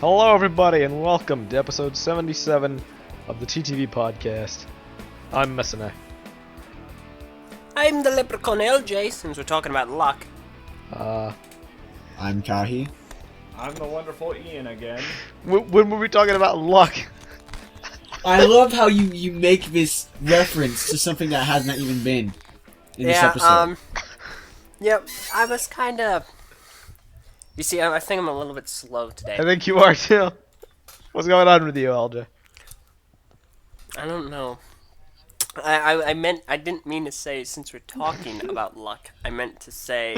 Hello, everybody, and welcome to episode 77 of the TTV Podcast. I'm Messina. I'm the Leprechaun Eljay, since we're talking about luck. I'm Kahi. I'm the wonderful Ian again. When were we talking about luck? I love how you make this reference to something that has not even been in this episode. Yep, I was kind of... You see, I think I'm a little bit slow today. I think you are, too. What's going on with you, LJ? I don't know. I didn't mean to say, since we're talking about luck, I meant to say,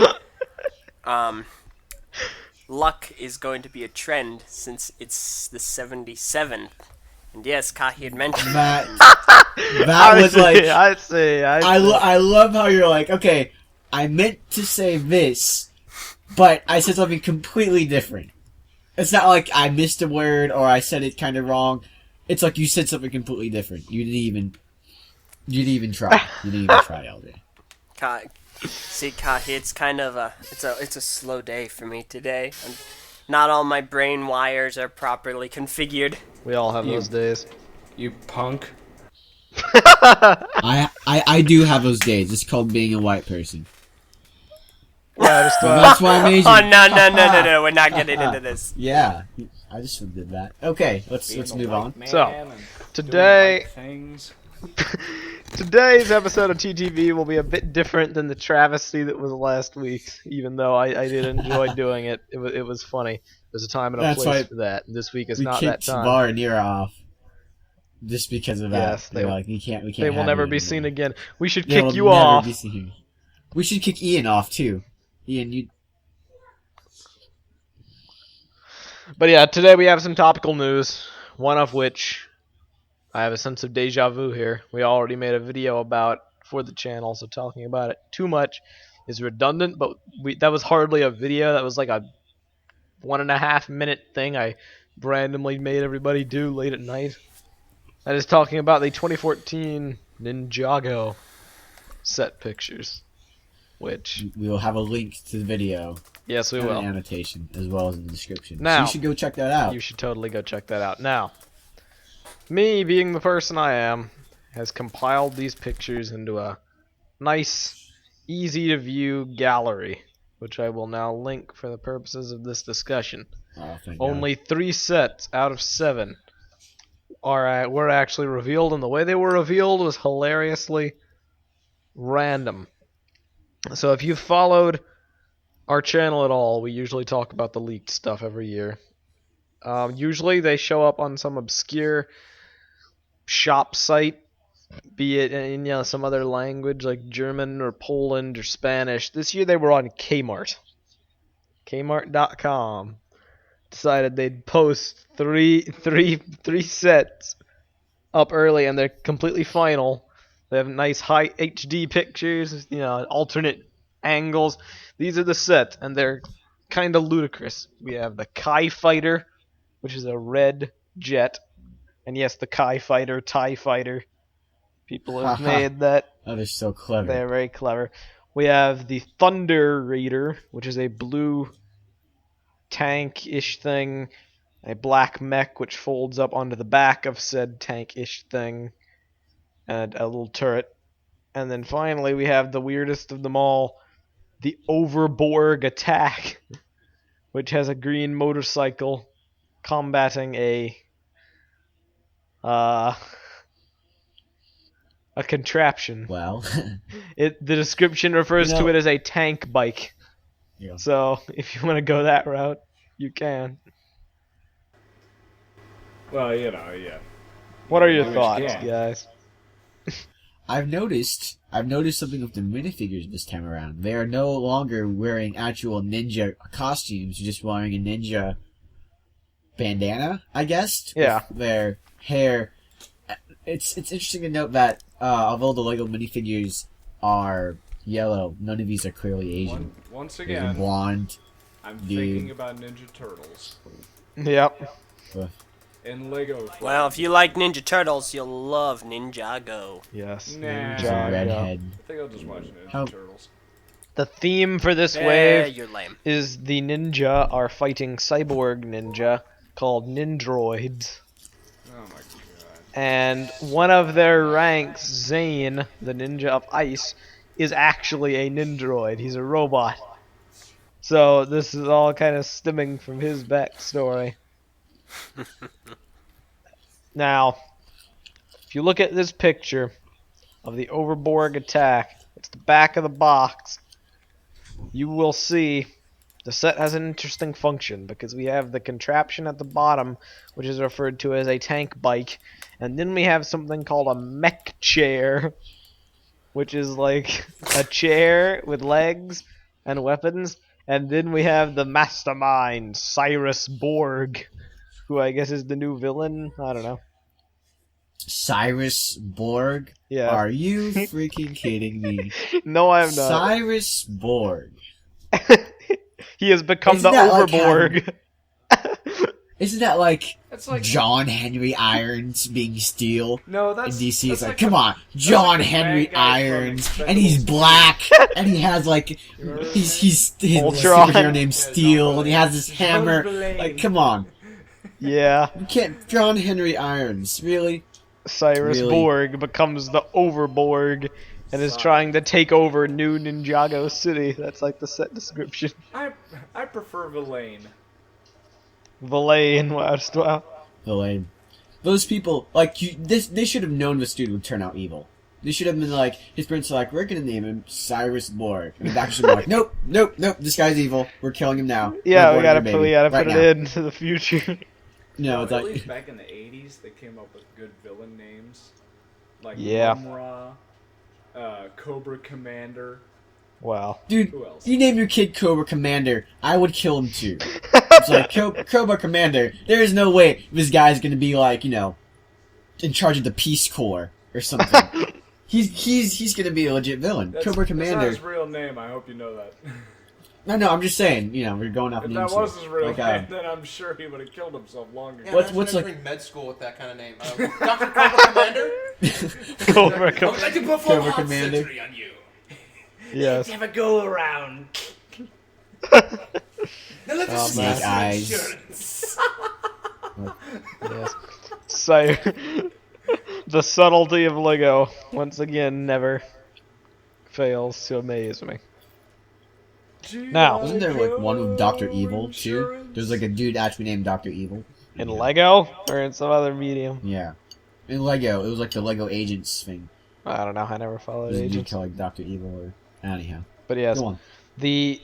luck is going to be a trend since it's the 77th. And yes, Kahi had mentioned that was like... I see. I love how you're like, okay, I meant to say this, but I said something completely different. It's not like I missed a word or I said it kind of wrong. It's like you said something completely different. You didn't even try. You didn't even try, LJ. See, Kahi, it's kind of it's a slow day for me today. Not all my brain wires are properly configured. We all have those days. You punk. I do have those days. It's called being a white person. Yeah, that's why I'm Asian. Oh, no, we're not getting into this. Yeah, I just did that. Okay, let's move on. So, today... Today's episode of TTV will be a bit different than the travesty that was last week's, even though I did enjoy doing it. It was funny. There's a time and a place for that. This week is not that time. We kicked Bar and Ear off just because of that. Yes, they were like, we can't. They will never be seen again. We should kick you off. We should kick Ian off too. Ian, you. But yeah, today we have some topical news. One of which I have a sense of deja vu here. We already made a video about for the channel, so talking about it too much is redundant. But that was hardly a video. That was like a 1.5 minute thing I randomly made everybody do late at night. That is talking about the 2014 Ninjago set pictures, which we will have a link to the video. Yes, we will. An annotation as well as in the description. Now, so you should go check that out. You should totally go check that out. Now, me being the person I am, has compiled these pictures into a nice, easy to view gallery, which I will now link for the purposes of this discussion. Oh, thank Only God. 3 sets out of 7 were actually revealed, and the way they were revealed was hilariously random. So if you've followed our channel at all, we usually talk about the leaked stuff every year. Usually they show up on some obscure shop site, be it in some other language like German or Poland or Spanish. This year they were on Kmart. Kmart.com decided they'd post three sets up early, and they're completely final. They have nice high HD pictures, alternate angles. These are the sets, and they're kind of ludicrous. We have the Kai Fighter, which is a red jet. And yes, the Kai Fighter, TIE Fighter. People have made that. Oh, they're so clever. They're very clever. We have the Thunder Raider, which is a blue tank-ish thing. A black mech, which folds up onto the back of said tank-ish thing. And a little turret. And then finally, we have the weirdest of them all, the Overborg Attack, which has a green motorcycle combating a contraption. Well, The description refers to it as a tank bike. Yeah. So if you want to go that route, you can. Well, yeah. What are your thoughts, guys? I've noticed something with the minifigures this time around. They are no longer wearing actual ninja costumes. You're just wearing a ninja bandana, I guess. Yeah. With their hair. It's interesting to note that although the Lego minifigures are yellow, none of these are clearly Asian. Once There's again, a blonde. I'm thinking about Ninja Turtles. Yep. In Lego. Well, if you like Ninja Turtles, you'll love Ninjago. Yes. Nah. There's a Ninjago. redhead. I think I'll just watch Ninja How- Turtles. The theme for this wave You're lame. is the ninja are fighting cyborg ninja called Nindroids. Oh my god. And one of their ranks, Zane, the ninja of ice, is actually a Nindroid. He's a robot. So this is all kind of stemming from his backstory. Now, if you look at this picture of the Overborg attack, it's the back of the box, you will see the set has an interesting function because we have the contraption at the bottom, which is referred to as a tank bike, and then we have something called a mech chair, which is like a chair with legs and weapons, and then we have the mastermind, Cyrus Borg, who I guess is the new villain. I don't know. Cyrus Borg? Yeah. Are you freaking kidding me? No, I'm not. Cyrus Borg. He has become Isn't the that like Overborg. Isn't that like That's like John Henry Irons being Steel? no, In that's DC, it's that's like, come on, John like the Henry bad guy from Irons, and he's Expendables. black, and he has like, he's his Ultron. superhero named Steel, and he has this hammer. Blade. Like, come on, Yeah. you can't, John Henry Irons, really? Cyrus Really? Borg becomes the Overborg and is trying to take over New Ninjago City. That's like the set description. I prefer Villain. Villain, wow. The lame. Those people, like, they should have known this dude would turn out evil. They should have been like, his parents are like, we're gonna name him Cyrus Borg. And the doctors are like, nope, this guy's evil. We're killing him now. Yeah, We're we gotta aborting put, your baby put right it now." into the future. No, it's At like, least back in the 80s, they came up with good villain names. Like Yeah. Mumra, Cobra Commander. Wow. dude, Who else? you name your kid Cobra Commander, I would kill him too. It's like, Cobra Commander, there is no way this guy's gonna be like, you know, in charge of the Peace Corps or something. He's gonna be a legit villain. Cobra That's not Commander. his real name, I hope you know that. No, I'm just saying, you know, we're going off If names that was here. his real Like, name, then I'm sure he would have killed himself long ago. Yeah, What's what's like- entering med school with that kind of name? Dr. Cobra Commander? Cobra I would like to perform Cobra hot Commander. surgery on you. Yes. Have a go around. Now let's Oh, discuss Snake your eyes. insurance. Yes. So, the subtlety of Lego, once again, never fails to amaze me. Now- Wasn't there like one with Dr. Evil too? There's like a dude actually named Dr. Evil. In Lego, or in some other medium? Yeah. In Lego, it was like the Lego Agents thing. I don't know, I never followed There's a dude Agents. called like Dr. Evil or anyhow. But yes, Go on. the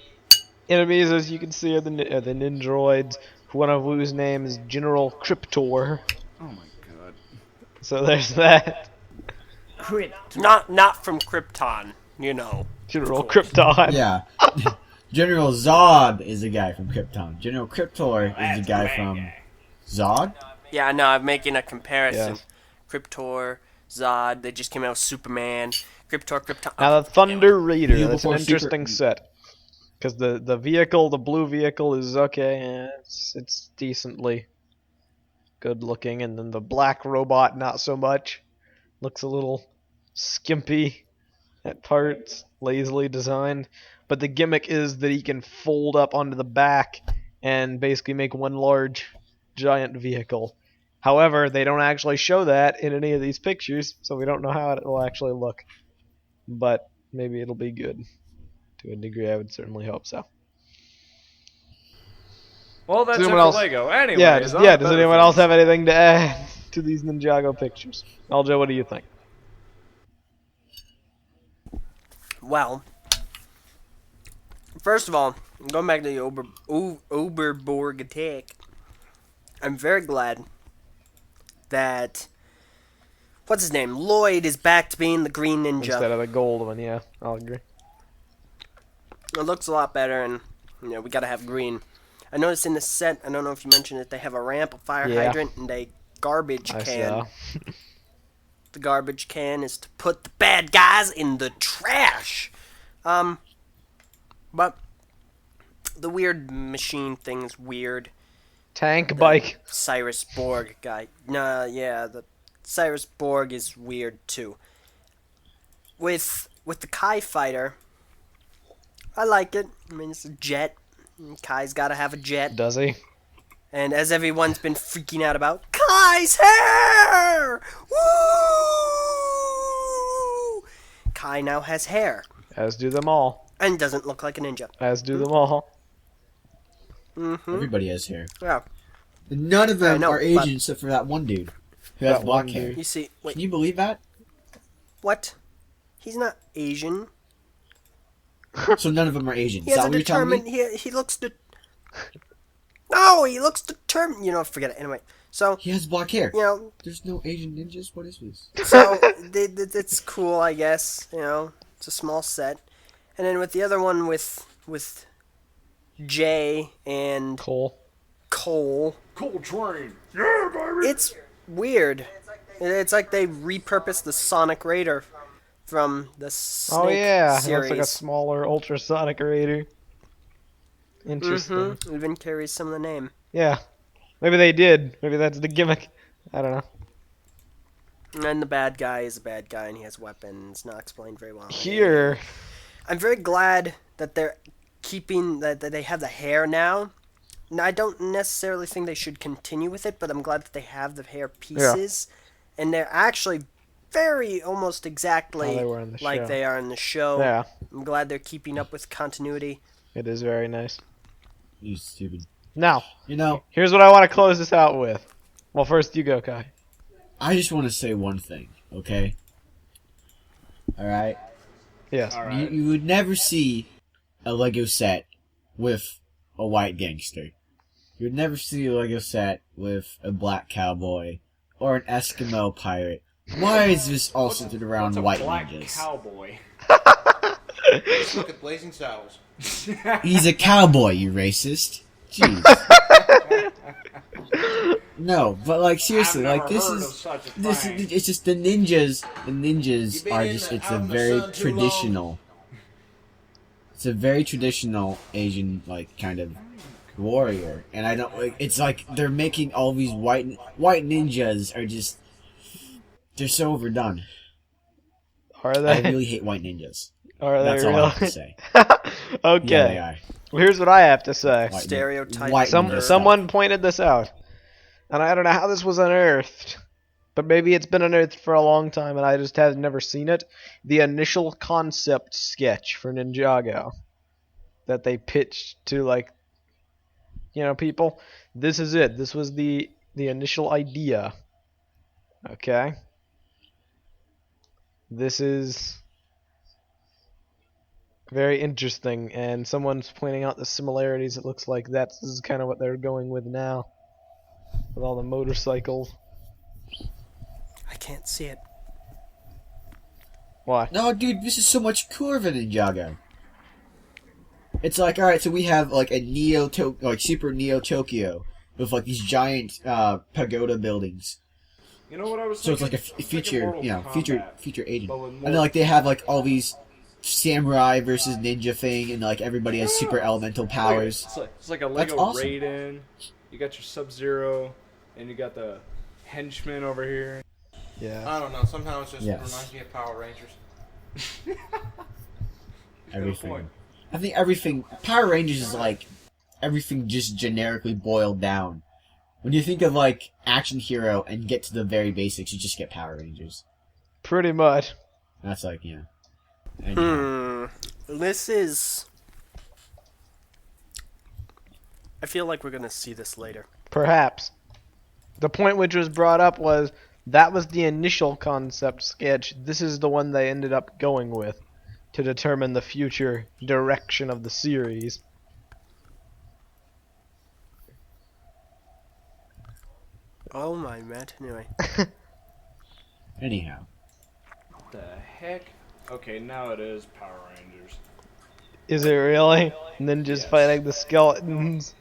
enemies, as you can see, are the Nindroids, one of whose name is General Cryptor. Oh my god. So there's that. Not from Krypton, you know. General Krypton. Yeah. General Zod is the guy from Krypton. General Cryptor is the guy from Zod? Yeah, no, I'm making a comparison. Yes. Kryptor, Zod, they just came out with Superman. Krypton. Now the Thunder Raider, Evil that's an for interesting set. Because the vehicle, the blue vehicle is okay, it's decently good looking, and then the black robot, not so much. Looks a little skimpy at parts, lazily designed. But the gimmick is that he can fold up onto the back and basically make one large, giant vehicle. However, they don't actually show that in any of these pictures, so we don't know how it will actually look. But maybe it'll be good. To a degree, I would certainly hope so. Well, that's it anyone for else- Lego. Anyway, Yeah, does anyone else have anything to add to these Ninjago pictures? Eljay, what do you think? Well, first of all, going back to the Oberborg attack, I'm very glad that what's his name, Lloyd, is back to being the Green Ninja. Instead of the gold one, yeah, I'll agree. It looks a lot better, and we gotta have green. I noticed in the set, I don't know if you mentioned it, they have a ramp, a fire Yeah. hydrant, and a garbage I can. saw. The garbage can is to put the bad guys in the trash. But the weird machine thing is weird. Tank bike. Cyrus Borg guy. Nah, yeah, the Cyrus Borg is weird too. With the Kai fighter, I like it. I mean, it's a jet. Kai's got to have a jet. Does he? And as everyone's been freaking out about, Kai's hair! Woo! Kai now has hair. As do them all. And doesn't look like a ninja. As do them all. Mm-hmm. Everybody has hair. Yeah. None of them I know, are Asian except for that one dude who has That black one hair. dude. You see, wait, Can you believe that? what? He's not Asian. So none of them are Asian. He Is has that a what you're telling me? determined. He looks No, he looks determined. You know, forget it. Anyway, so He has black hair. you know, There's no Asian ninjas. What is this? so it's cool, I guess. You know, it's a small set, and then with the other one with Jay and Cole. Cole, Coltrane. Yeah, baby. it's weird. It's like they repurposed the Sonic Raider from the Snake Oh yeah, it series. looks like a smaller ultrasonic raider. Interesting. Mm-hmm. Even carries some of the name. Yeah. Maybe they did. Maybe that's the gimmick. I don't know. And the bad guy is a bad guy, and he has weapons. Not explained very well. Here. I'm very glad that they're keeping that they have the hair now. Now, I don't necessarily think they should continue with it, but I'm glad that they have the hair pieces, and they're actually very almost exactly How they were in the like show. they are in the show. Yeah. I'm glad they're keeping up with continuity. It is very nice. You stupid. Now, You know, here's what I want to close this out with. Well, first you go, Kai. I just want to say one thing, okay? Alright? Yes. All You, right. you would never see a Lego set with a white gangster. You would never see a Lego set with a black cowboy or an Eskimo pirate. Why is this all centered around What's a white black ninjas? cowboy? Look at Blazing Saddles. He's a cowboy, you racist. Jeez. No, but like seriously, I've like never this heard of is such a this. thing. It's just the ninjas. The ninjas You've been are in just. the- It's out a in the very sun too traditional. It's a very traditional Asian like kind of warrior, and I don't like. It's like they're making all these white ninjas are just. They're so overdone. Are I they? really hate white ninjas. Are That's they all I have to really? say. Okay. Yeah, they are. Well, here's what I have to say. White- Stereotype. white Some ninjas. someone pointed this out, and I don't know how this was unearthed, but maybe it's been unearthed for a long time, and I just have never seen it. The initial concept sketch for Ninjago that they pitched to people. This is it. This was the initial idea. Okay. This is very interesting, and someone's pointing out the similarities. It looks like this is kind of what they're going with now, with all the motorcycles. I can't see it. Why? No, dude, this is so much cooler than Ninjago. It's like, alright, so we have like a Super Neo Tokyo with like these giant pagoda buildings. You know what I was So thinking? it's like a I was thinking feature, Mortal Kombat, feature agent. but with And more- then like they have like all these samurai versus ninja thing, and like everybody has super elemental powers. It's like a That's Lego awesome. Raiden. You got your Sub-Zero, and you got the henchman over here. Yeah. I don't know. Somehow it just Yes. reminds me of Power Rangers. He's got a Everything. point. I think everything. Power Rangers is like everything just generically boiled down. When you think of like action hero and get to the very basics, you just get Power Rangers. Pretty much. That's like Anyhow. This is. I feel like we're gonna see this later. Perhaps. The point which was brought up was that was the initial concept sketch. This is the one they ended up going with to determine the future direction of the series. Oh my Matt. Anyway, Anyhow. What the heck? Okay, now it is Power Rangers. Is it really? And then just fighting the skeletons.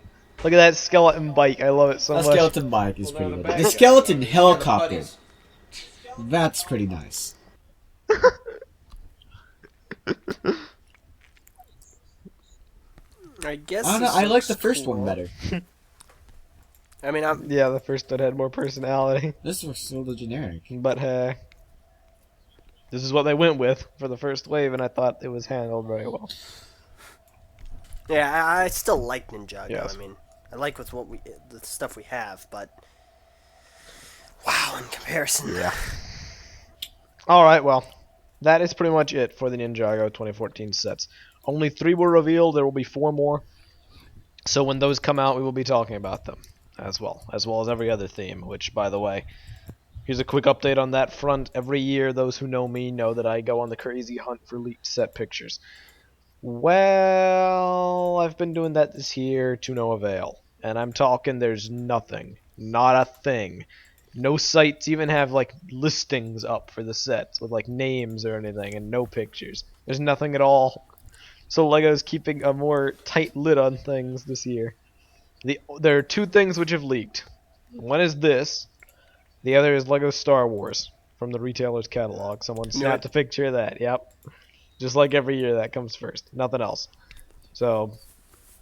Look at that skeleton bike. I love it so That much. skeleton bike is Well, pretty now the good. bad The guys skeleton Yeah, the helicopter. buddies. That's pretty nice. I guess. I don't know. this I like looks the first cool. one better. I mean, I'm. Yeah, the first one had more personality. This was sort of generic. But hey. This is what they went with for the first wave, and I thought it was handled very well. Yeah, I still like Ninjago. Yes. I mean, I like with the stuff we have, but wow, in comparison. Yeah. All right, well, that is pretty much it for the Ninjago 2014 sets. Only 3 were revealed. There will be 4 more. So when those come out, we will be talking about them as well as every other theme, which, by the way, here's a quick update on that front. Every year, those who know me know that I go on the crazy hunt for leaked set pictures. Well, I've been doing that this year to no avail. And I'm talking there's nothing. Not a thing. No sites even have, like, listings up for the sets with, like, names or anything, and no pictures. There's nothing at all. So LEGO's keeping a more tight lid on things this year. There are 2 things which have leaked. One is this. The other is LEGO Star Wars from the retailer's catalog. Someone snapped a picture of that. Yep. Just like every year, that comes first. Nothing else. So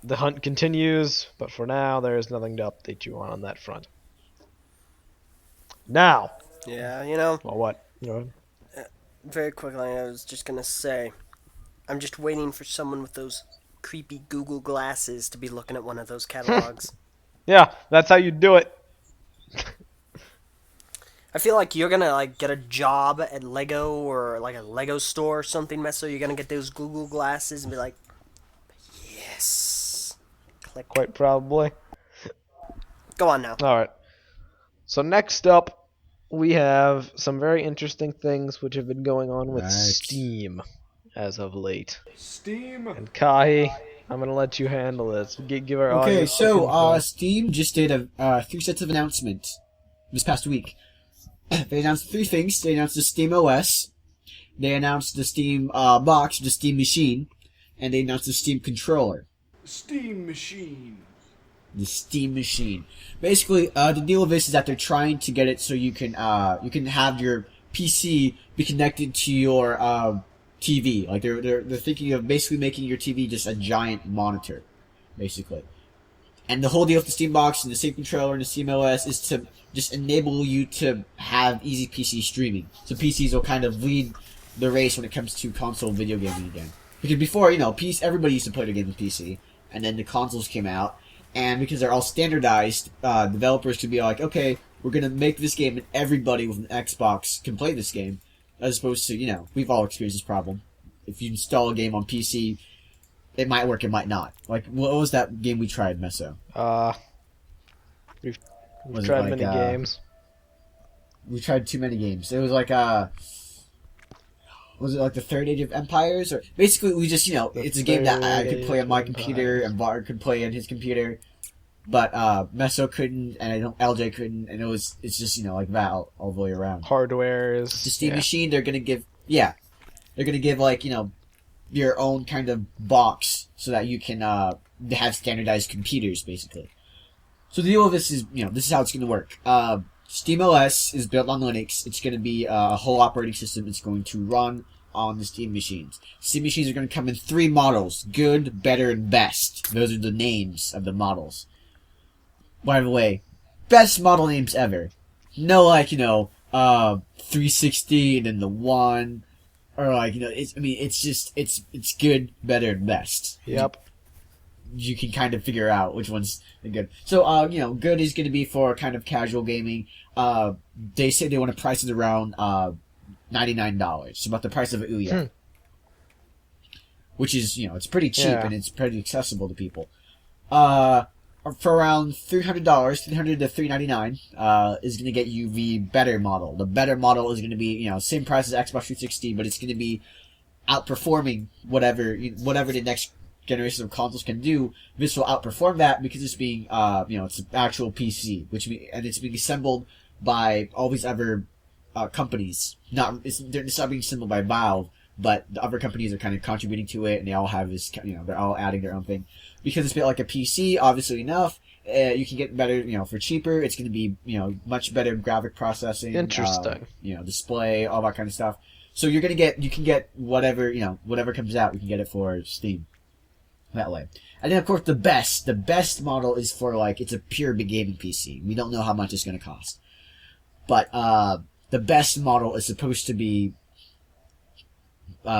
the hunt continues, but for now, there is nothing to update you on that front. Now. Yeah, Well, what? very quickly, I was just going to say, I'm just waiting for someone with those creepy Google glasses to be looking at one of those catalogs. Yeah, that's how you do it. I feel like you're gonna get a job at Lego or like a Lego store or something, Meso. You're gonna get those Google glasses and be like, yes. Click. Quite probably. Go on now. Alright. So next up, we have some very interesting things which have been going on with Steam as of late. Steam. And Kahi, I'm going to let you handle this. Give our Okay, audience so Steam just did 3 sets of announcements this past week. They announced 3 things. They announced the SteamOS, they announced the Steam box, the Steam machine, and they announced the Steam controller. Steam machine. The Steam machine. Basically, the deal of this is that they're trying to get it so you can have your PC be connected to your TV. Like they're thinking of basically making your TV just a giant monitor, basically. And the whole deal with the Steam box and the Steam controller and the SteamOS is to just enable you to have easy PC streaming. So PCs will kind of lead the race when it comes to console video gaming again. Because before, everybody used to play the game with PC, and then the consoles came out, and because they're all standardized, developers could be like, okay, we're gonna make this game and everybody with an Xbox can play this game, as opposed to, we've all experienced this problem. If you install a game on PC, it might work, it might not. Like, what was that game we tried, Meso? We've tried many games. We tried too many games. It was like, was it like the Third Age of Empires? Or basically, we just, it's a game that I could play on my computer, and Bart could play on his computer, but Meso couldn't, and LJ couldn't, and it's just, like that all the way around. Hardware is... The Steam machine, they're gonna give, like, your own kind of box, so that you can have standardized computers, basically. So the deal with this is, this is how it's going to work. SteamOS is built on Linux. It's going to be a whole operating system. It's going to run on the Steam machines. Steam machines are going to come in 3 models: good, better, and best. Those are the names of the models. By the way, best model names ever. No, 360 and then the 1, or it's good, better, and best. Yep. You can kind of figure out which one's good. So, good is going to be for kind of casual gaming. They say they want to price it around $99. It's about the price of an Ouya. Which is, it's pretty cheap and it's pretty accessible to people. For around $300, $300 to $399, is going to get you the better model. The better model is going to be, same price as Xbox 360, but it's going to be outperforming whatever the next generation of consoles can do. This will outperform that because it's being, it's an actual PC, and it's being assembled by all these other companies. It's not being assembled by Valve, but the other companies are kind of contributing to it, and they all have this, they're all adding their own thing. Because it's built like a PC, obviously enough, you can get better, for cheaper. It's going to be, much better graphic processing. Interesting. Display, all that kind of stuff. So you can get whatever, whatever comes out, you can get it for Steam. That way. And then, of course, the best model is for, it's a pure big gaming PC. We don't know how much it's going to cost. But, the best model is supposed to be,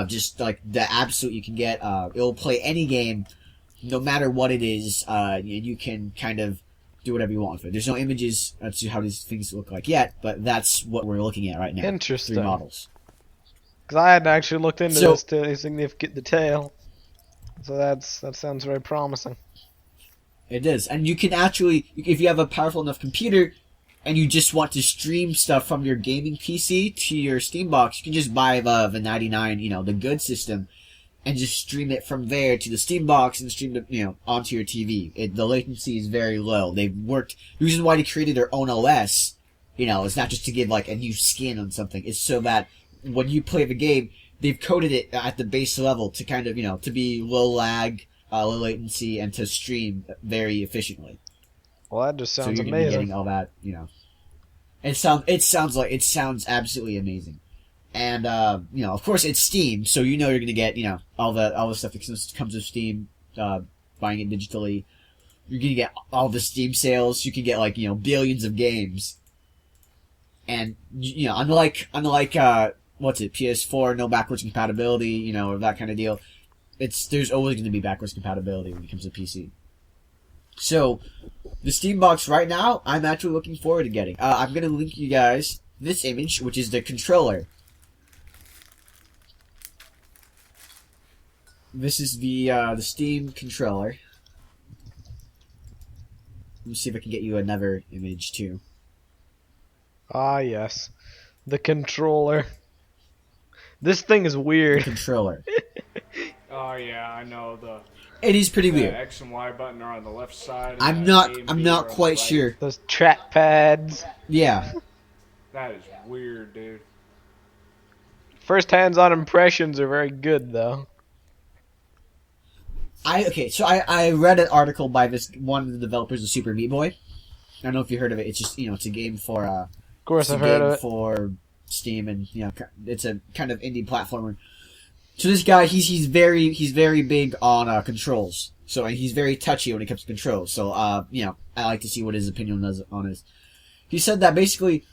just, the absolute you can get. It'll play any game no matter what it is, you can kind of do whatever you want with it. There's no images as to how these things look like yet, but that's what we're looking at right now. Interesting. 3 models. Because I hadn't actually looked into So- this to any significant detail. So that sounds very promising. It is. And you can actually, if you have a powerful enough computer and you just want to stream stuff from your gaming PC to your Steam box, you can just buy the 99, the good system, and just stream it from there to the Steam box and stream it, onto your TV. The latency is very low. They've worked, the reason why they created their own OS, it's not just to give like a new skin on something. It's so that when you play the game, they've coded it at the base level to kind of, to be low lag, low latency, and to stream very efficiently. Well, that just So sounds you're gonna be amazing. getting all that, It sounds absolutely amazing. And of course it's Steam, so you're gonna get, all the stuff that comes with Steam, buying it digitally. You're gonna get all the Steam sales. You can get like, billions of games. And unlike PS4, no backwards compatibility, or that kind of deal. There's always gonna be backwards compatibility when it comes to PC. So, the Steam box right now, I'm actually looking forward to getting. I'm gonna link you guys this image, which is the controller. This is the Steam controller. Let me see if I can get you another image too. Ah, yes. The controller. This thing is The weird. controller. Oh yeah, I know the It is pretty the weird. X and Y button are on the left side. and I'm the not. A and I'm B are not on the quite right. sure. Those track pads. Yeah. That is weird, dude. First hands-on impressions are very good, though. So I read an article by one of the developers of Super Meat Boy. I don't know if you heard of it. It's just it's a game for Of course, it's a I've heard game of it. for Steam, and it's a kind of indie platformer. So this guy, he's very big on controls. So he's very touchy when it comes to controls. So I like to see what his opinion is on this. He said that basically,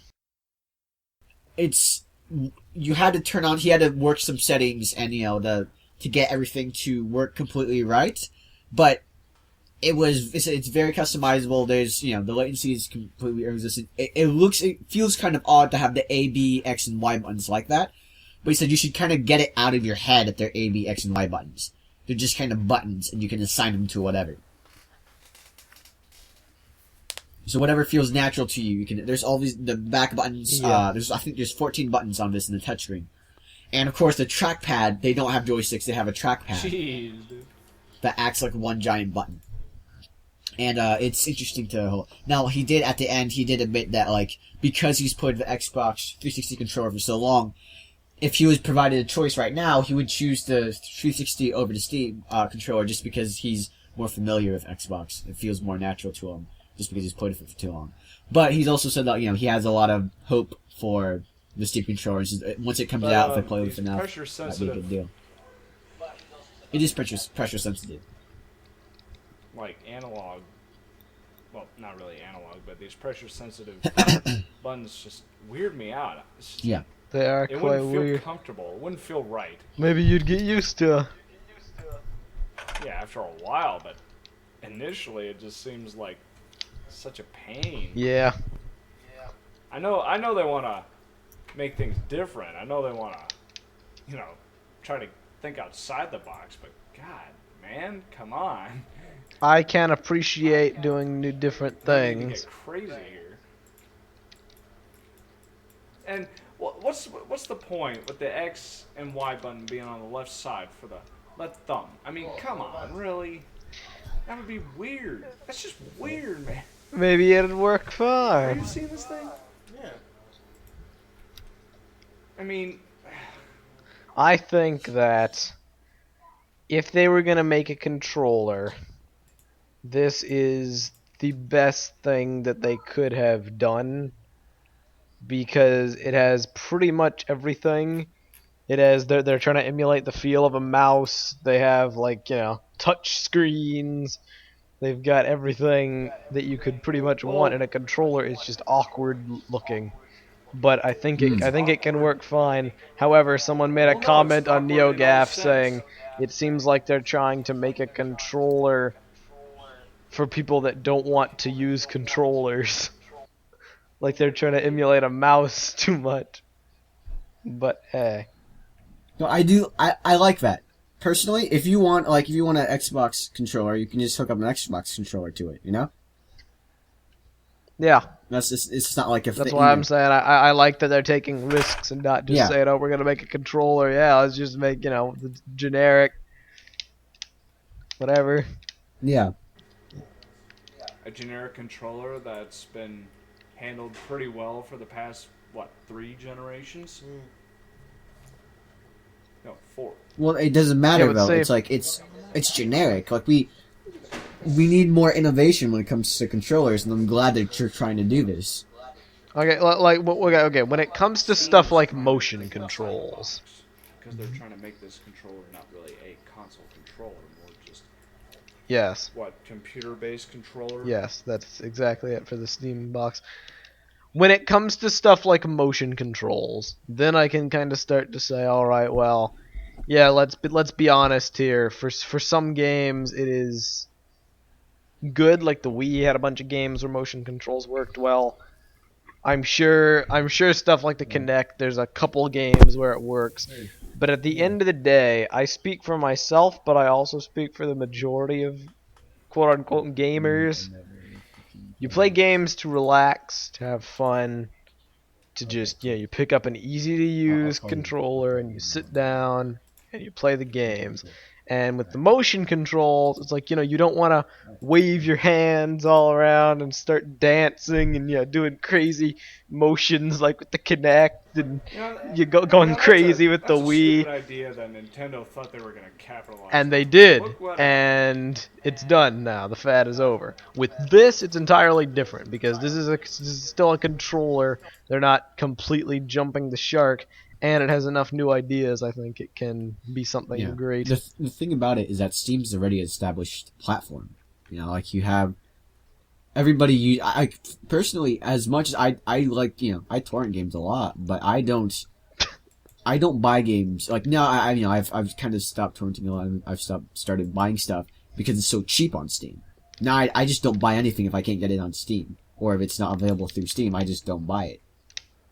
you had to turn on. He had to work some settings and to get everything to work completely right, but it's very customizable. There's the latency is completely resistant. It feels kind of odd to have the A, B, X, and Y buttons like that. But he said you should kind of get it out of your head that they're A, B, X, and Y buttons. They're just kind of buttons, and you can assign them to whatever. So whatever feels natural to you, you can. There's all the back buttons. Yeah. I think there's 14 buttons on this in the touchscreen, and of course the trackpad. They don't have joysticks. They have a trackpad Jeez, dude. that acts like one giant button. And it's interesting to hold. Now he did at the end. He did admit that because he's played the Xbox 360 controller for so long, if he was provided a choice right now, he would choose the 360 over the Steam controller just because he's more familiar with Xbox. It feels more natural to him just because he's played it for too long. But he's also said that he has a lot of hope for the Steam controller. Once it comes out, if I play with these it enough, pressure that'd be a good sensitive, deal. It is pressure sensitive. like analog. Well, not really analog, but these pressure sensitive buttons just weird me out. It's just- Yeah. They are It quite wouldn't feel weird. comfortable. It wouldn't feel right. Maybe you'd get used to. Yeah, after a while, but initially it just seems like such a pain. Yeah. I know they want to make things different. I know they want to, try to think outside the box, but God, man, come on. I can appreciate doing new different We need to things. get crazy here. And what's the point with the X and Y button being on the left side for the left thumb? I mean, come on, really? That would be weird. That's just weird, man. Maybe it'd work Have fine. you seen this thing? Yeah. I mean, I think that if they were gonna make a controller, this is the best thing that they could have done because it has pretty much everything. It has they're trying to emulate the feel of a mouse. They have touch screens. They've got everything that you could pretty much want in a controller. It's just awkward looking. But I think it can work fine. However, someone made a Well, no, comment it's on awkward in no NeoGAF sense. saying it seems like they're trying to make a controller for people that don't want to use controllers. Like they're trying to emulate a mouse too much. But hey. No, I like that. Personally, if you want an Xbox controller, you can just hook up an Xbox controller to it, you know? Yeah. It's not like That's why I'm saying I like that they're taking risks and not just saying, oh, we're going to make a controller. Yeah, let's just make, the generic whatever. Yeah. A generic controller that's been handled pretty well for the past, 3 generations? No, 4. Well, it doesn't matter, though. say- It's like, it's generic. Like, we need more innovation when it comes to controllers, and I'm glad that you're trying to do this. Okay, okay. When it comes to stuff like motion controls, Because they're trying to make this controller not really a console controller, more just, yes, computer-based controller? yes, that's exactly it for the Steam box. When it comes to stuff like motion controls, then I can kind of start to say, all right, well, yeah, let's be honest here. For some games, it is good. Like the Wii had a bunch of games where motion controls worked well. I'm sure stuff like the Kinect, there's a couple games where it works. But at the end of the day, I speak for myself, but I also speak for the majority of quote-unquote gamers. You play games to relax, to have fun, to just, you pick up an easy-to-use controller and you sit down and you play the games. And with the motion controls, it's like, you don't want to wave your hands all around and start dancing and doing crazy motions like with the Kinect and going crazy with the Wii. That's a stupid idea that Nintendo thought they were going to capitalize And they on. did, Look what- and it's done now. The fad is over. With this, it's entirely different because this is still a controller. They're not completely jumping the shark. And it has enough new ideas, I think it can be something great. The thing about it is that Steam's already established platform. Like you have everybody. I personally, as much as I like, I torrent games a lot, but I don't buy games. Like no, I've kind of stopped torrenting a lot. I've started buying stuff because it's so cheap on Steam. Now I just don't buy anything if I can't get it on Steam, or if it's not available through Steam, I just don't buy it.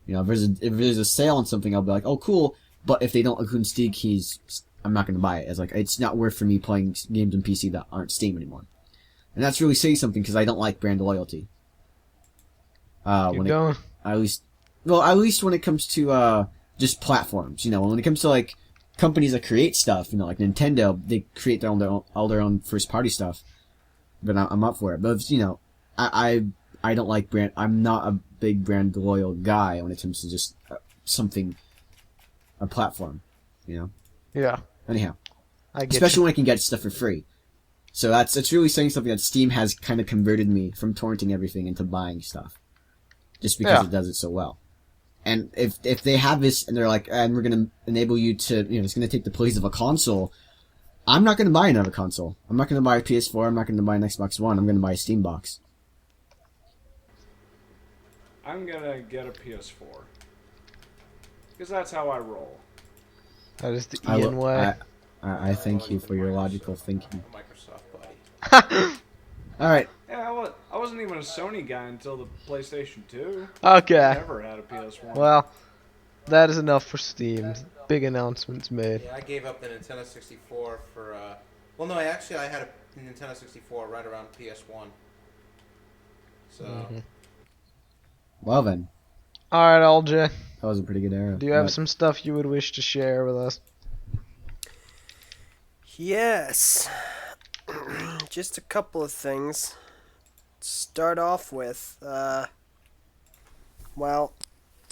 If there's a sale on something, I'll be like, oh, cool. But if they don't include Steam keys, I'm not going to buy it. It's not worth for me playing games on PC that aren't Steam anymore. And that's really saying something because I don't like brand loyalty. Keep going. At least when it comes to just platforms. When it comes to like companies that create stuff, like Nintendo, they create all their own first party stuff. But I'm up for it. But I don't like brand. I'm not a big brand loyal guy when it comes to just a platform, Yeah. Anyhow, I get especially when I can get stuff for free. So it's really saying something that Steam has kind of converted me from torrenting everything into buying stuff, just because it does it so well. And if they have this and they're like, and we're gonna enable you to, it's gonna take the place of a console. I'm not gonna buy another console. I'm not gonna buy a PS4. I'm not gonna buy an Xbox One. I'm gonna buy a Steam box. I'm going to get a PS4. Because that's how I roll. That is the Ian way. I thank you for your logical thinking. Microsoft, buddy. Alright. Yeah, I wasn't even a Sony guy until the PlayStation 2. Okay. I never had a PS1. Well, that is enough for Steam. Big announcements made. Yeah, I gave up the Nintendo 64 for, well, no, I had a Nintendo 64 right around PS1. So... Mm-hmm. Well then, Alright, LJ. that was a pretty good era. Do you have some stuff you would wish to share with us? Yes. Just a couple of things. Start off with,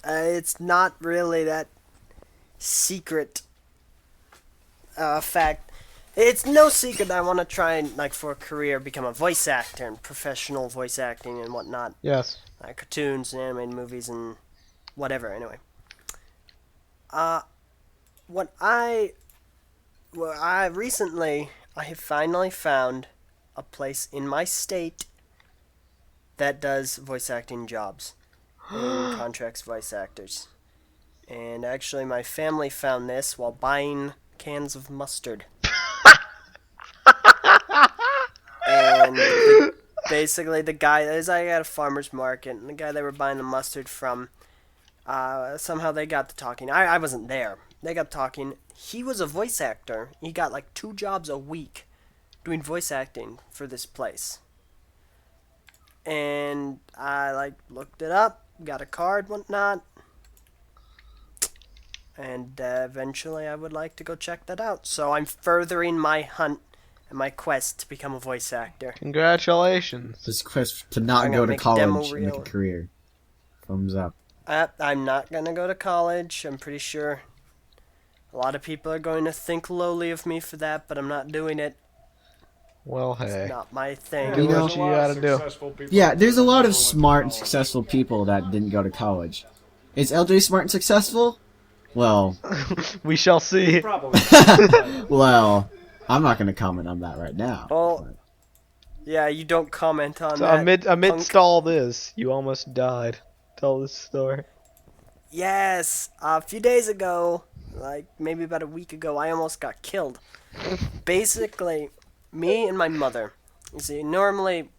it's not really that secret fact. It's no secret that I want to try and, for a career, become a voice actor and professional voice acting and whatnot. Yes. Cartoons and animated movies and whatever, anyway. Recently, I have finally found a place in my state that does voice acting jobs and contracts voice actors. And actually, my family found this while buying cans of mustard. basically the guy is I at a farmer's market, and the guy they were buying the mustard from, somehow they got to talking. I wasn't there. They got talking. He was a voice actor. He got like 2 jobs a week doing voice acting for this place. And I like looked it up, got a card, whatnot. And eventually I would like to go check that out. So I'm furthering my hunt and my quest to become a voice actor. Congratulations. This quest to not I'm go gonna to make a demo college and make a reel. career. Thumbs up. I'm not going to go to college. I'm pretty sure a lot of people are going to think lowly of me for that, but I'm not doing it. Well, It's hey. not my thing. Do You know- what you gotta do. Yeah, there's a lot of smart and successful people that didn't go to college. Is LJ smart and successful? Well, We shall see. Probably. well, I'm not going to comment on that right now. Well, yeah, you don't comment on So that. amidst punk. all this, you almost died. Tell this story. Yes, a few days ago, like maybe about a week ago, I almost got killed. Basically, me and my mother. You see, normally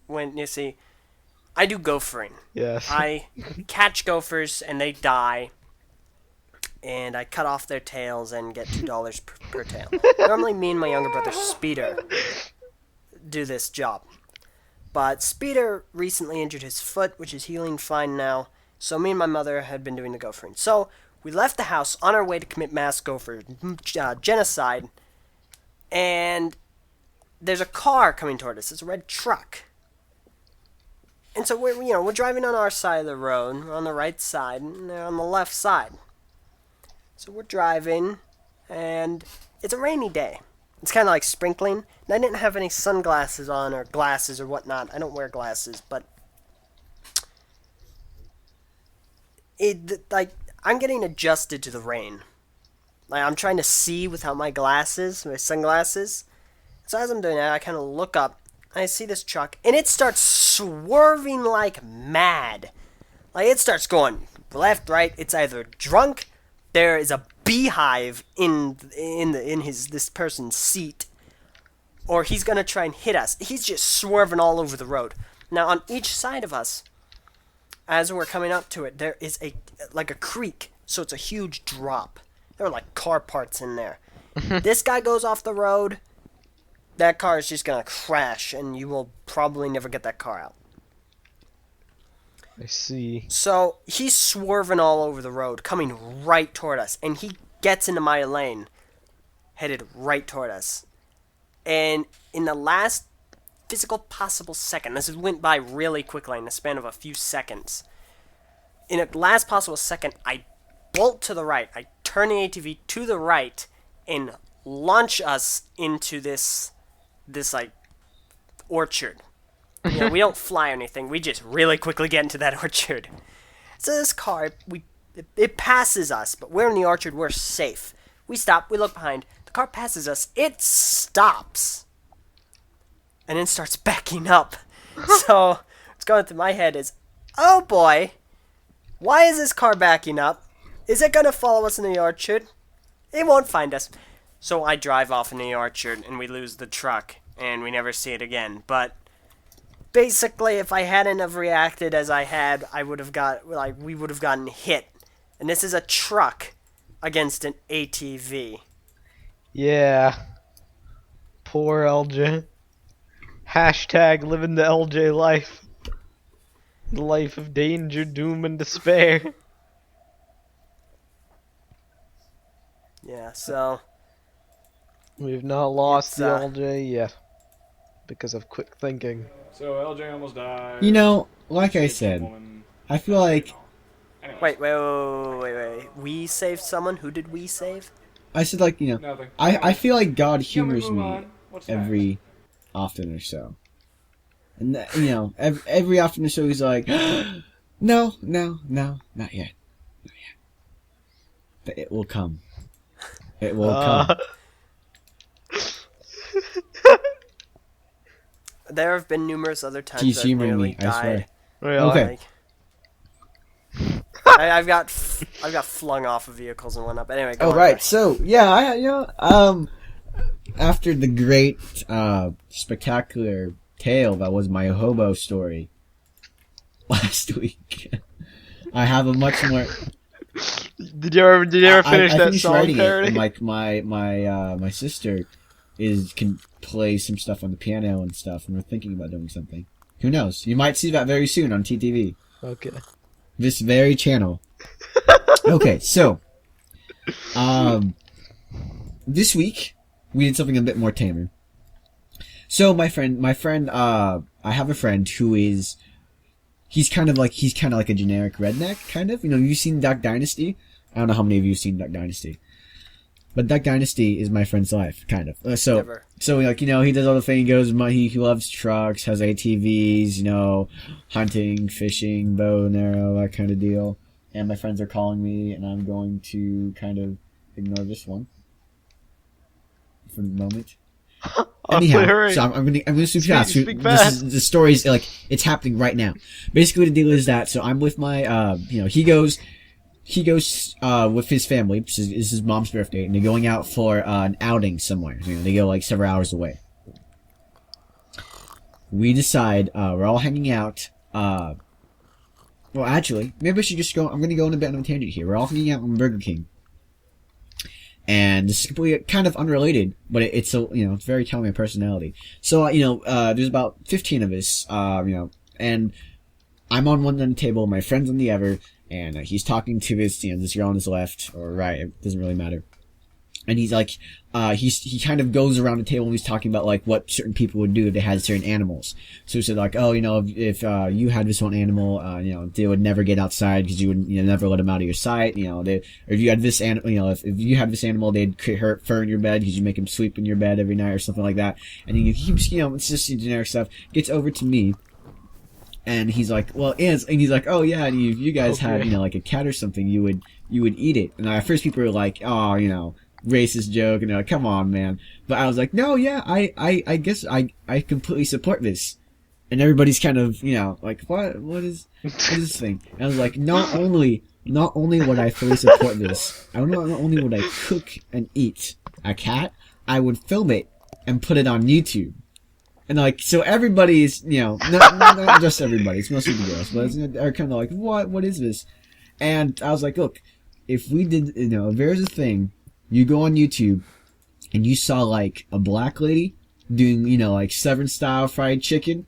I do gophering. Yes. I catch gophers and they die, and I cut off their tails and get $2 per tail. Normally, me and my younger brother Speeder do this job, but Speeder recently injured his foot, which is healing fine now. So me and my mother had been doing the gophering. So we left the house on our way to commit mass gopher genocide, and there's a car coming toward us. It's a red truck. And so we're driving on our side of the road. We're on the right side, and they're on the left side. So we're driving, and it's a rainy day. It's kind of like sprinkling. And I didn't have any sunglasses on or glasses or whatnot. I don't wear glasses, but I'm getting adjusted to the rain. Like I'm trying to see without my glasses, my sunglasses. So as I'm doing that, I kind of look up. I see this truck, and it starts swerving like mad. Like it starts going left, right. It's either drunk. There is a beehive in this person's seat, or he's gonna try and hit us. He's just swerving all over the road. Now on each side of us, as we're coming up to it, there is a creek, so it's a huge drop. There are like car parts in there. This guy goes off the road. That car is just gonna crash, and you will probably never get that car out. I see. So he's swerving all over the road, coming right toward us, and he gets into my lane, headed right toward us. And in the last physical possible second, this went by really quickly in the span of a few seconds. In a last possible second, I bolt to the right. I turn the ATV to the right and launch us into this like orchard. You know, we don't fly or anything. We just really quickly get into that orchard. So this car, it passes us, but we're in the orchard. We're safe. We stop. We look behind. The car passes us. It stops, and then starts backing up. So what's going through my head is, oh boy, why is this car backing up? Is it gonna follow us in the orchard? It won't find us. So I drive off in the orchard, and we lose the truck, and we never see it again. But basically, if I hadn't have reacted as I had, we would have gotten hit. And this is a truck against an ATV. Yeah. Poor LJ. Hashtag living the LJ life. The life of danger, doom, and despair. Yeah, so We've not lost It's, the LJ yet. Because of quick thinking. So LJ almost died. You know, like I Saved said, woman. I feel like Anyways, wait. We saved someone. Who did we save? I said like nothing. I feel like God Can we humors move me on? What's every often or so, and every often or so he's like, no, not yet. But it will come. It will come. There have been numerous other times He's I've humoring nearly me, I died. swear. Really? Okay. I've got flung off of vehicles and whatnot. But anyway, go Oh on, right, Ray. so yeah, after the great, spectacular tale. That was my hobo story last week. I have a much more. Did you ever finish I that finished song writing parody? it, and like my sister can play some stuff on the piano and stuff, and we're thinking about doing something. Who knows? You might see that very soon on TTV. Okay. This very channel. Okay, so this week we did something a bit more tamer. So my friend, I have a friend who is, he's kind of like a generic redneck, kind of. You know, you've seen Duck Dynasty. I don't know how many of you have seen Duck Dynasty, but Duck Dynasty is my friend's life, kind of. So like, you know, he does all the thing. He goes, he loves trucks, has ATVs, you know, hunting, fishing, bow and arrow, that kind of deal. And my friends are calling me, and I'm going to kind of ignore this one for the moment. Anyhow, so I'm gonna speak fast. The story's like, it's happening right now. Basically, the deal is that, so I'm with my, you know, he goes with his family. This is his mom's birthday, and they're going out for an outing somewhere. You know, they go like several hours away. We decide we're all hanging out. Well, actually, maybe I should just go. I'm gonna go on a bit of a tangent here. We're all hanging out on Burger King. And this is completely kind of unrelated, but it's a, you know, it's very telling of personality. So, you know, there's about 15 of us, you know, and I'm on one end of the table, my friend's on the other, and he's talking to this, you know, this girl on his left or right, it doesn't really matter. And he's like, he kind of goes around the table and he's talking about like what certain people would do if they had certain animals. So he said like, oh, you know, if you had this one animal, you know, they would never get outside because you would, you know, never let them out of your sight. You know, or if you had this animal, you know, if you had this animal, they'd create fur in your bed because you make them sleep in your bed every night or something like that. And he keeps, you know, it's just generic stuff. Gets over to me. And he's like, well, and he's like, oh yeah, and if you guys had, you know, like a cat or something, you would eat it. And at first people were like, oh, you know, racist joke, and they're like, come on, man. But I was like, no, yeah, I guess I completely support this. And everybody's kind of, you know, like, what is this thing? And I was like, not only would I fully support this, not only would I cook and eat a cat, I would film it and put it on YouTube. And like, so everybody's, you know, not just everybody, it's mostly the girls, but they're kind of like, what is this? And I was like, look, if we did, you know, if there's a thing, you go on YouTube, and you saw, like, a black lady doing, you know, like, Southern-style fried chicken,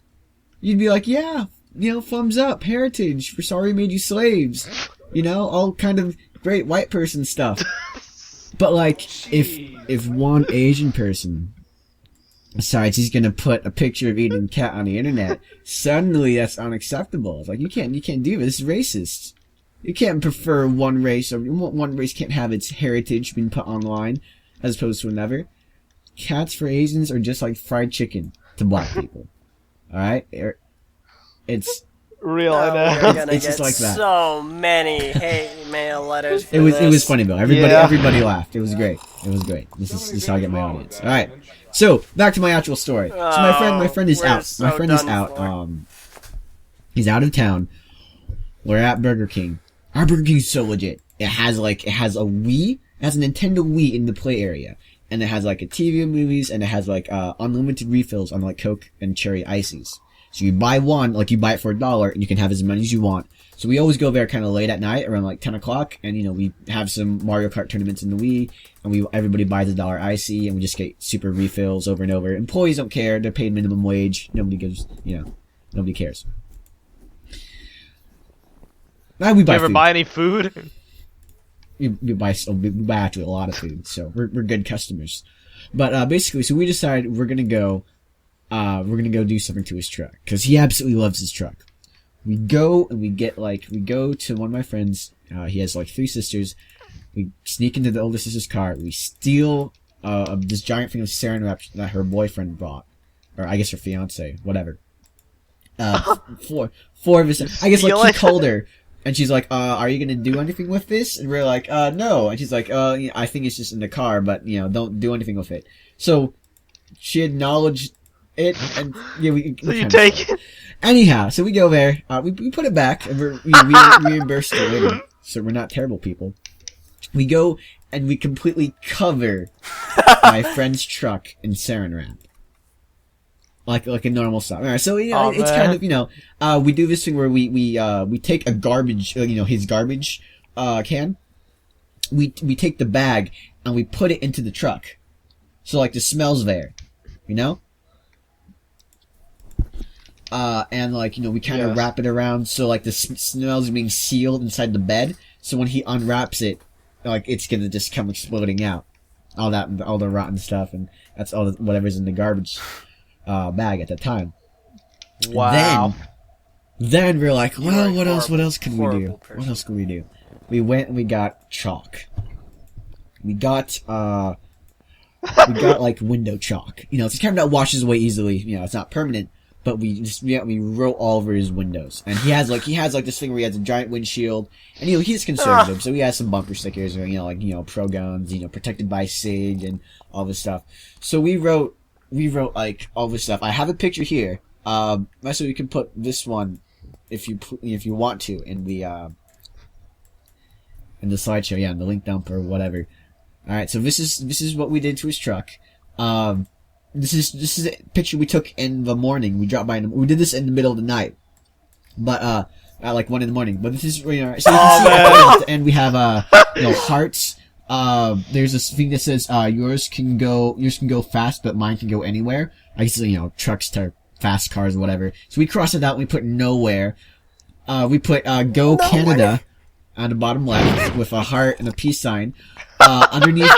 you'd be like, yeah, you know, thumbs up, heritage, we're sorry we made you slaves, you know, all kind of great white person stuff. But, like, if one Asian person decides he's gonna put a picture of eating cat on the internet, suddenly that's unacceptable. It's like, you can't do this, it's racist. You can't prefer one race, or one race can't have its heritage being put online as opposed to another. Cats for Asians are just like fried chicken to black people. Alright? It's real. We're gonna it's get just like that. so many hate mail letters for It was this. funny though. Everybody laughed. It was great. This is how I get my audience. Alright. So back to my actual story. So my friend is out. So My friend is done out. for. He's out of town. We're at Burger King. Our Burger King is so legit. It has a Wii. It has a Nintendo Wii in the play area. And it has like a TV and movies, and it has like unlimited refills on like Coke and cherry ices. So you buy one, like you buy it for $1, and you can have as many as you want. So we always go there kind of late at night, around like 10 o'clock, and you know, we have some Mario Kart tournaments in the Wii, and everybody buys $1 icy, and we just get super refills over and over. Employees don't care, they're paid minimum wage, nobody cares. Now we buy you ever food. buy any food? We buy actually a lot of food, so we're good customers. But basically, so we decided we're gonna go do something to his truck, because he absolutely loves his truck. We go and we go to one of my friends. He has like 3 sisters. We sneak into the older sister's car. We steal this giant thing of saran wrap that her boyfriend bought, or I guess her fiance, whatever. 4 of us. I guess like he called her. And she's like, are you gonna do anything with this? And we're like, no. And she's like, I think it's just in the car, but, you know, don't do anything with it. So, she acknowledged it, and, yeah, we you take it? Anyhow, so we go there, we put it back, and we reimburse the later, so we're not terrible people. We go, and we completely cover my friend's truck in saran wrap. like a normal song. All right, so you know, Oh, it's man. kind of, you know, we do this thing where we take a garbage, you know, his garbage can. We take the bag and we put it into the truck, so like the smell's there, you know. And like, you know, we kind of Yes. wrap it around so like the smells being sealed inside the bed. So when he unwraps it, like it's gonna just come exploding out, all the rotten stuff, and that's all whatever's in the garbage bag at the time. Wow. Then we're like, You well, are what else? What horrible- else can we do? horrible person. What else can we do? We went and we got chalk. We got like window chalk. You know, it's kind of that washes away easily. You know, it's not permanent, but we wrote all over his windows. And he has like this thing where he has a giant windshield, and you know he's conservative, so he has some bumper stickers, or you know, like, you know, pro guns, you know, protected by SIG and all this stuff. So we wrote like all this stuff. I have a picture here. So you can put this one if you want to in the slideshow, yeah, in the link dump or whatever. All right, so this is what we did to his truck. This is a picture we took in the morning. We dropped by we did this in the middle of the night, but at like 1 a.m. But this is, you know, so you can see at the end we have you know, hearts. There's this thing that says yours can go fast, but mine can go anywhere. I guess, you know, trucks to fast cars or whatever. So we crossed it out and we put nowhere. We put go Canada on the bottom left with a heart and a peace sign. Underneath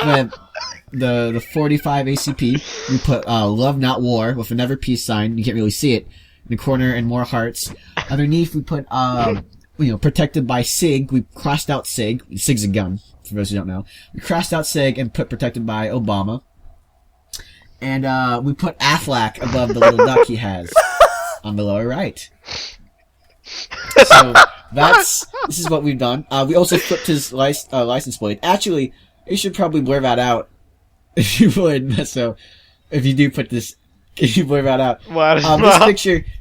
the 45 ACP, we put love not war with another peace sign. You can't really see it in the corner, and more hearts. Underneath we put you know, protected by SIG. We crossed out SIG. SIG's a gun, for those who don't know. We crossed out SIG and put protected by Obama. And we put Aflac above the little duck he has on the lower right. So this is what we've done. We also flipped his license plate. Actually, you should probably blur that out if you would. So if you do put this, if you blur that out.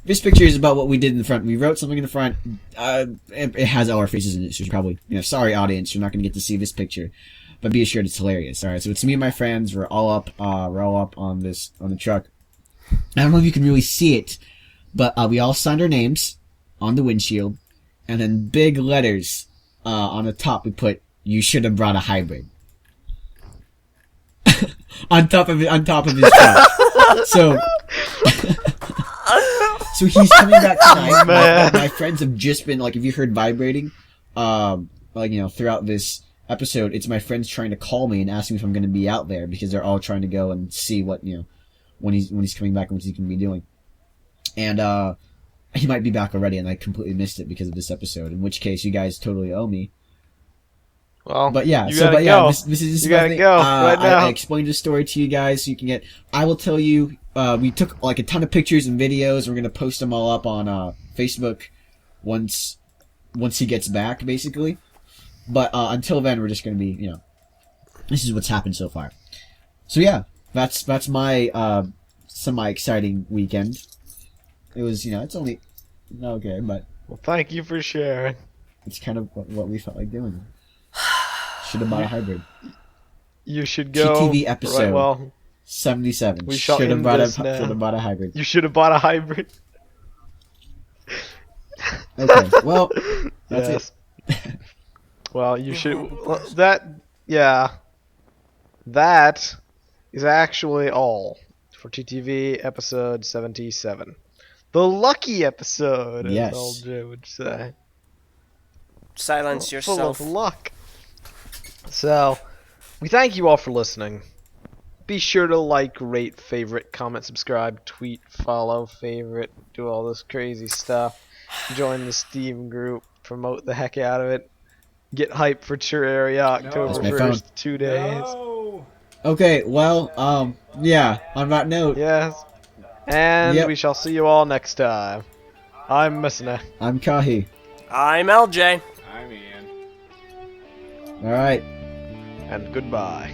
This picture is about what we did in the front. We wrote something in the front. It has all our faces in it. So you're probably, you know, sorry audience, you're not going to get to see this picture, but be assured it's hilarious. All right, so it's me and my friends. We're all up on the truck. I don't know if you can really see it, but we all signed our names on the windshield, and then big letters on the top we put, "You should have brought a hybrid." on top of his truck. So he's coming back tonight. My friends have just been like, if you heard vibrating, like, you know, throughout this episode, it's my friends trying to call me and asking me if I'm going to be out there, because they're all trying to go and see what, you know, when he's coming back and what he's going to be doing. And he might be back already, and I completely missed it because of this episode. In which case, you guys totally owe me. Well, But yeah, you gotta go. This is You gotta go right now. I explained the story to you guys so you can get. I will tell you. We took like a ton of pictures and videos. We're gonna post them all up on Facebook once he gets back, basically. But until then, we're just gonna be, you know, this is what's happened so far. So yeah, that's my semi-exciting weekend. It was, you know, it's only okay, but Well, thank you for sharing. it's kind of what we felt like doing. Should have bought a hybrid. You should go. TTV episode. Right, well, 77. We shall Should have end bought this now. Should have bought a hybrid. you should have bought a hybrid. Okay, well, that's Yes. Well, you should. Well, yeah. That is actually all for TTV episode 77. The lucky episode, Yes. as LJ would say. Silence Full yourself. of luck. So, we thank you all for listening. Be sure to like, rate, favorite, comment, subscribe, tweet, follow, favorite, do all this crazy stuff. Join the Steam group, promote the heck out of it. Get hyped for Terraria October That's my phone. 1st, 2 days. No. Okay, well, yeah, on that note, Yes. And Yep. we shall see you all next time. I'm Messina. I'm Kahi. I'm LJ. I'm Ian. Alright. And goodbye.